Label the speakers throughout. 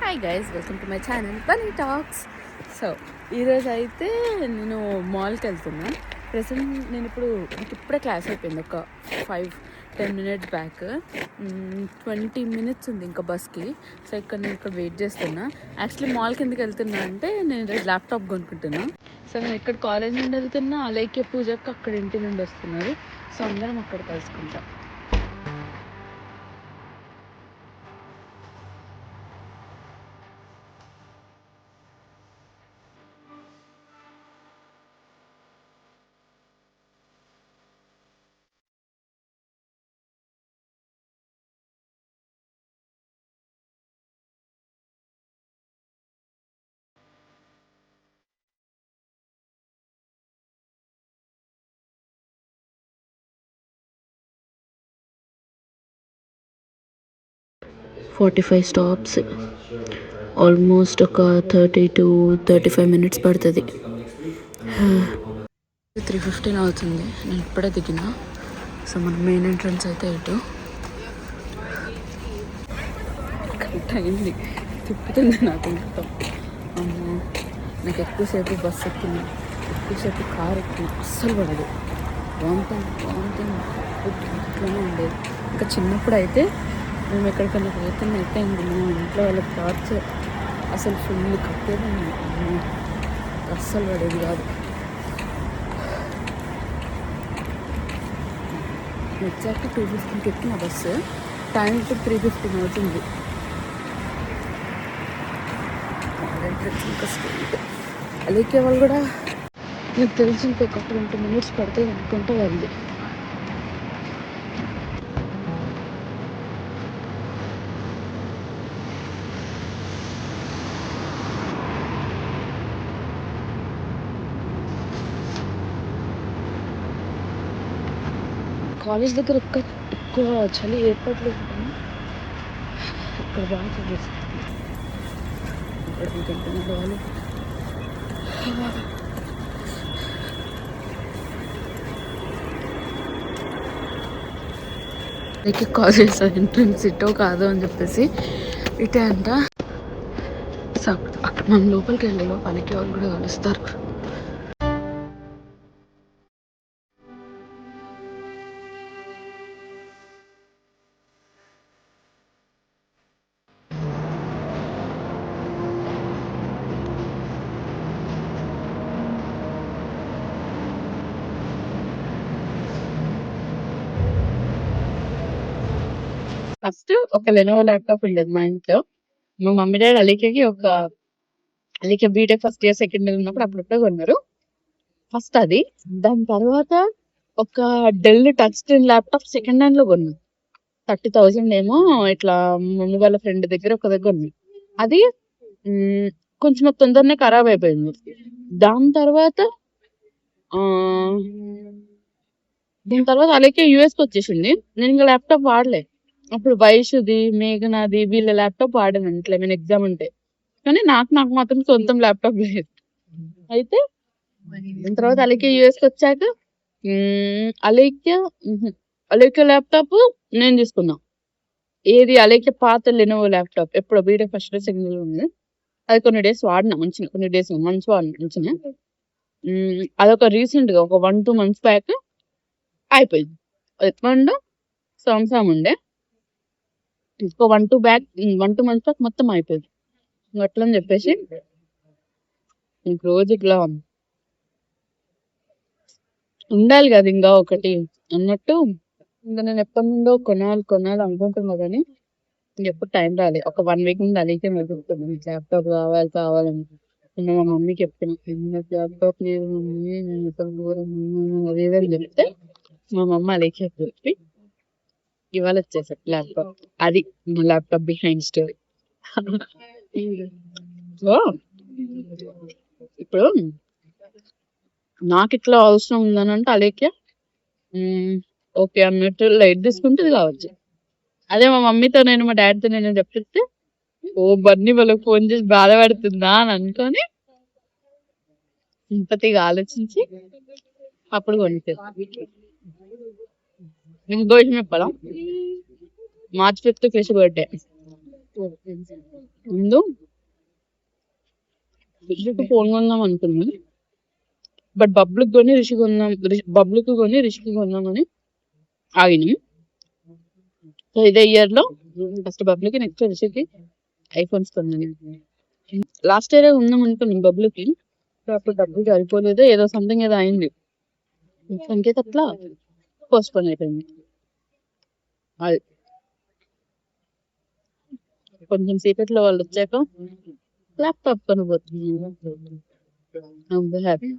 Speaker 1: Hi guys, welcome to my channel Bunny talks. So ఈరోజు అయితే నేను మాల్కి వెళ్తున్నా. ప్రెసెంట్ నేను ఇప్పుడే క్లాస్ అయిపోయింది, ఒక 5-10 మినిట్స్ బ్యాక్. 20 మినిట్స్ ఉంది ఇంకా బస్కి. సో నేను ఇక్కడ వెయిట్ చేస్తున్నా. యాక్చువల్లీ మాల్కి ఎందుకు వెళ్తున్నా అంటే నేను ఈరోజు ల్యాప్టాప్ కొనుక్కుంటున్నా. సో నేను ఇక్కడ కాలేజ్ నుండి వెళ్తున్నా, అలాగే పూజకి అక్కడ ఇంటి నుండి వస్తున్నారు. సో అందరం అక్కడ కలుసుకుంటాం. 45 స్టాప్స్, ఆల్మోస్ట్ ఒక 30 to 35 మినిట్స్ పడుతుంది. 3:15 అవుతుంది, నేను ఇప్పుడే దిగిన. సో మన మెయిన్ ఎంట్రన్స్ అయితే ఇటు అయింది, తిప్పుతుంది నాకు మొత్తం. నాకు ఎక్కువసేపు బస్ ఎక్కింది, ఎక్కువసేపు కార్ ఎక్కింది, అస్సలు పడదు. వామిటింగ్ ఇట్లానే ఉండేది. ఇంకా చిన్నప్పుడు అయితే మేము ఎక్కడికైనా పోతున్నైతే ఇంక మా ఇంట్లో వాళ్ళ థాట్స్ అసలు ఫుల్ కట్టేదాన్ని, అస్సలు పడేది కాదు. ఎగ్జాక్ట్ 2:15కి ఎక్కిన బస్సు, టైం ఇప్పుడు 3:15 అవుతుంది. ఇంకా స్ట్రీట్ అలాగే వాళ్ళు కూడా నాకు తెలిసి ఇంకొక 20 మినిట్స్ పడుతుంది అనుకుంటే వాళ్ళు. కాలేజ్ దగ్గర ఎక్కువ చలి ఏర్పాట్లు ఉంటాయి. ఇక్కడ బాగా చదివేస్తుంది. ఇక్కడ ఇంకెంటున్నారు వాళ్ళు. కాలేజ్ ఎంట్రన్స్ ఇటో కాదు అని చెప్పేసి ఇటే అంట. సో అక్కడ మనం లోపలికి వెళ్ళేలో పనికి వాళ్ళు కూడా కలుస్తారు. ఫస్ట్ ఒక లెనోవో ల్యాప్టాప్ ఉండేది మా ఇంట్లో. మా మమ్మీ డాడీ అలీకే BTech first year second year ఉన్నప్పుడు అప్పుడప్పుడే కొన్నారు. ఫస్ట్ అది, దాని తర్వాత ఒక Dell touch screen laptop second hand లో కొన్నాం. 30,000 ఏమో ఇట్లా మమ్మీ వాళ్ళ ఫ్రెండ్ దగ్గర ఒక దగ్గర ఉంది. అది కొంచెం తొందరనే ఖరాబ్ అయిపోయింది. దాని తర్వాత అలాగే యూఎస్కి వచ్చేసింది. నేను ఇంకా ల్యాప్టాప్ వాడలే. అప్పుడు వైషుది, మేఘనాది వీళ్ళ ల్యాప్టాప్ వాడాను ఇట్లా ఏమైనా ఎగ్జామ్ ఉంటే. కానీ నాకు మాత్రం సొంతం ల్యాప్టాప్ లేదు. అయితే దాని తర్వాత అలాగే యూఎస్కి వచ్చాక అలేఖ్య ల్యాప్టాప్ నేను తీసుకున్నా. ఏది అలేఖ్య పాత లెనోవో ల్యాప్టాప్, ఎప్పుడో B Tech first year second year ఉంది. అది కొన్ని డేస్ వాడినా మంచిగా, కొన్ని డేస్ మంచి వాడినా మంచిగా. అదొక రీసెంట్ గా ఒక 1-2 months బ్యాక్ అయిపోయింది. ఎట్లా సామ్సంగ్ ఉండే, ఇంకో 1-2 months బ్యాక్ మొత్తం అయిపోయింది. అట్లా అని చెప్పేసి ఇంక రోజు ఇట్లా ఉండాలి కదా ఇంకా ఒకటి అన్నట్టు. ఇంకా నేను ఎప్పటి నుండో కొనాలి అనుకుంటున్నా, కానీ ఎప్పుడు టైం రాలేదు. ఒక 1 week నుండి అడిగితే మెరుగుతుంది ల్యాప్టాప్ కావాలని. మా మమ్మీకి చెప్తున్నా ల్యాప్టాప్ లేదు మమ్మీ, నేను దూరం అదేదని చెప్తే మా మమ్మ అలేఖ్య చెప్పి ఇవాళ వచ్చేసారు ల్యాప్టాప్. అది మా ల్యాప్టాప్ బిహైండ్ స్టోరీ. ఇప్పుడు నాకు ఇట్లా అవసరం ఉందని అంటే అలేఖ్య ఓకే అన్నట్టు లైట్ తీసుకుంటుంది కావచ్చు. అదే మా మమ్మీతో మా డాడీతో నేను చెప్పిస్తే ఓ బన్నీ వాళ్ళకి ఫోన్ చేసి బాధపడుతుందా అని అనుకొని సింపతిగా ఆలోచించి అప్పుడు కొనిస్తారు. ఇంకో విషయం చెప్పాలా, March 5th కృషి బర్త్డే. ముందు రిషికి ఫోన్ కొందాం అనుకున్నాను. బట్ బబ్లుకి కొని రిషికి కొందామని ఆగినాం. సో ఇదే ఇయర్ లో ఫస్ట్ బబ్లుకి, నెక్స్ట్ రిషికి ఐఫోన్స్ కొన్నాను. లాస్ట్ ఇయర్ ఉందాం అనుకున్నాం బబ్లుకి, అప్పుడు డబ్బులు సరిపోలేదు, ఏదో సంథింగ్ ఏదో అయింది, ఇంకేత అట్లా పోస్ట్పోన్ అయిపోయింది. అది కొంచెం సేపట్లో వాళ్ళు వచ్చాక ల్యాప్టాప్ కొనబోతున్నాను. హ్యాపీ.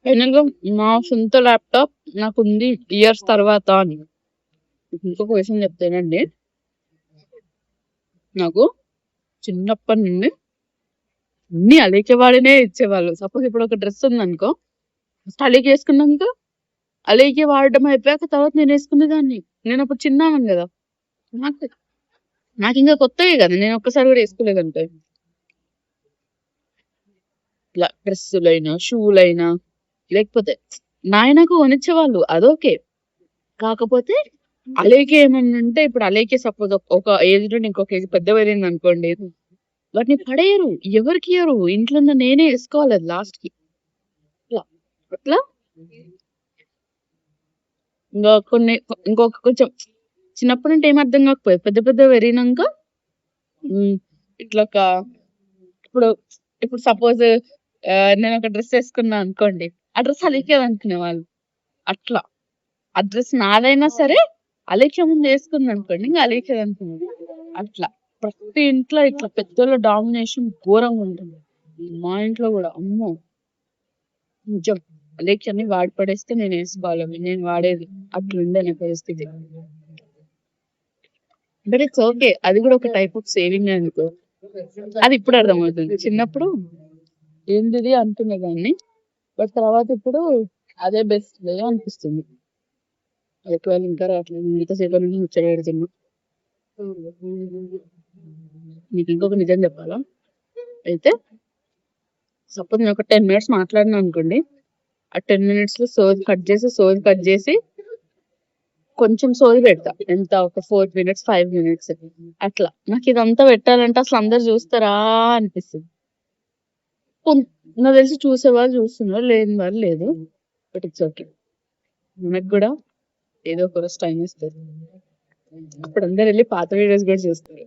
Speaker 1: ఫైనల్ గా నా సొంత ల్యాప్టాప్ నాకు ఉంది ఇయర్స్ తర్వాత అని. ఇంకొక విషయం చెప్తానండి, నాకు చిన్నప్పటి నుండి అన్ని అలేకే వాడినే ఇచ్చేవాళ్ళు. సపోజ్ ఇప్పుడు ఒక డ్రెస్ ఉంది అనుకో, ఫస్ట్ అలేకి వేసుకున్నాక అలేకే వాడడం అయిపోయాక తర్వాత నేను వేసుకునేదాన్ని. నేను అప్పుడు చిన్నాను కదా, నాకు నాకు ఇంకా కొత్తవి కదా, నేను ఒక్కసారి కూడా వేసుకోలేదు అంటే. ఇట్లా డ్రెస్సులైనా షూలైనా లేకపోతే నాయనకు కొనిచ్చేవాళ్ళు, అదోకే. కాకపోతే అలేకే ఏమన్నా ఉంటే, ఇప్పుడు అలేకే సపోజ్ ఒక ఏజ్ నుండి ఇంకొక ఏజ్ పెద్ద పెరిగింది అనుకోండి, వాటిని పడేయరు, ఎవరికి ఇయ్యరు, ఇంట్లో ఉన్న నేనే వేసుకోవాలి అది లాస్ట్ కి. అట్లా అట్లా ఇంకా కొన్ని ఇంకొక కొంచెం చిన్నప్పటి నుండి ఏం అర్థం కాకపోయేది, పెద్ద పెద్ద పెరిగినాక ఇట్లా ఒక ఇప్పుడు ఇప్పుడు సపోజ్ నేను ఒక డ్రెస్ వేసుకున్నా అనుకోండి, ఆ డ్రెస్ అలేకేది అనుకునే వాళ్ళు. అట్లా ఆ డ్రెస్ నాదైనా సరే అలేఖ్య ముందు వేసుకుంది అనుకోండి, ఇంకా అలేకేది అనుకునేది. అట్లా ప్రతి ఇంట్లో ఇట్లా పెద్దల డామినేషన్ ఘోరంగా ఉంటుంది. మా ఇంట్లో కూడా అమ్మో నిజం, అలేఖ్యని వాడి పడేస్తే నేను వేసుకోవాలి, నేను వాడేది. అట్లుండే నా పరిస్థితి. బట్ ఇట్స్ ఓకే, అది కూడా ఒక టైప్ ఆఫ్ సేవింగ్ అనుకో. అది ఇప్పుడు అర్థమవుతుంది, చిన్నప్పుడు ఏంటిది అనుకునేదాన్ని, బట్ తర్వాత ఇప్పుడు అదే బెస్ట్ వే అనిపిస్తుంది. ఎక్కువ ఇంకా రావట్లేదు, ఇంతసేపు నుంచి ముచ్చట పెడుతున్నా. నీకు ఇంకొక నిజం చెప్పాలా, అయితే సపోజ్ నేను ఒక 10 minutes మాట్లాడినా అనుకోండి, ఆ 10 minutes లో సోది కట్ చేసి కొంచెం సోది పెడతా, ఎంత ఒక 4 minutes 5 minutes అట్లా. నాకు ఇదంతా పెట్టాలంటే అసలు అందరు చూస్తారా అనిపిస్తుంది. నాకు తెలిసి చూసేవాళ్ళు చూస్తున్నారు, లేని వాళ్ళు లేదు. బట్ ఇట్స్ ఓకే, మనకు కూడా ఏదో ఒక రోజు టైం ఇస్తుంది, అప్పుడు అందరు వెళ్ళి పాత వీడియోస్ కూడా చూస్తారు.